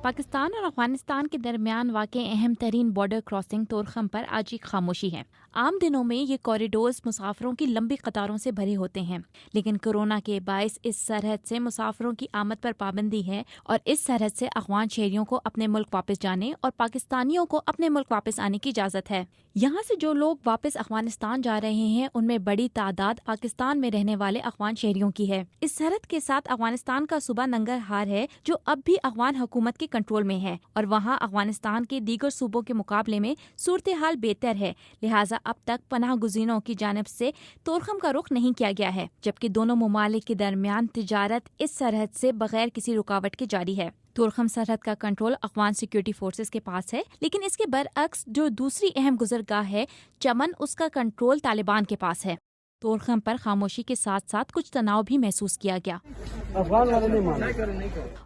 پاکستان اور افغانستان کے درمیان واقع اہم ترین بارڈر کراسنگ طورخم پر آج ایک خاموشی ہے۔ عام دنوں میں یہ کوریڈورز مسافروں کی لمبی قطاروں سے بھرے ہوتے ہیں، لیکن کورونا کے باعث اس سرحد سے مسافروں کی آمد پر پابندی ہے اور اس سرحد سے افغان شہریوں کو اپنے ملک واپس جانے اور پاکستانیوں کو اپنے ملک واپس آنے کی اجازت ہے۔ یہاں سے جو لوگ واپس افغانستان جا رہے ہیں ان میں بڑی تعداد پاکستان میں رہنے والے افغان شہریوں کی ہے۔ اس سرحد کے ساتھ افغانستان کا صوبہ ننگرہار ہے جو اب بھی افغان حکومت کے کنٹرول میں ہے اور وہاں افغانستان کے دیگر صوبوں کے مقابلے میں صورتحال بہتر ہے، لہٰذا اب تک پناہ گزینوں کی جانب سے طورخم کا رخ نہیں کیا گیا ہے، جبکہ دونوں ممالک کے درمیان تجارت اس سرحد سے بغیر کسی رکاوٹ کے جاری ہے۔ طورخم سرحد کا کنٹرول افغان سیکیورٹی فورسز کے پاس ہے، لیکن اس کے برعکس جو دوسری اہم گزرگاہ ہے چمن، اس کا کنٹرول طالبان کے پاس ہے۔ طورخم پر خاموشی کے ساتھ ساتھ کچھ تناؤ بھی محسوس کیا گیا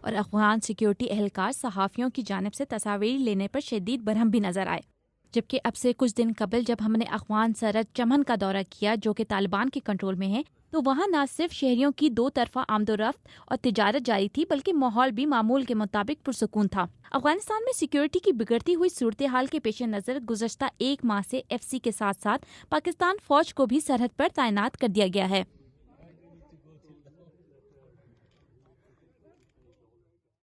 اور افغان سیکیورٹی اہلکار صحافیوں کی جانب سے تصاویر لینے پر شدید برہم بھی نظر آئے، جبکہ اب سے کچھ دن قبل جب ہم نے افغان سرحد چمن کا دورہ کیا جو کہ طالبان کے کنٹرول میں ہے تو وہاں نہ صرف شہریوں کی دو طرفہ آمد و رفت اور تجارت جاری تھی بلکہ ماحول بھی معمول کے مطابق پرسکون تھا۔ افغانستان میں سیکیورٹی کی بگڑتی ہوئی صورتحال کے پیش نظر گزشتہ ایک ماہ سے ایف سی کے ساتھ ساتھ پاکستان فوج کو بھی سرحد پر تعینات کر دیا گیا ہے۔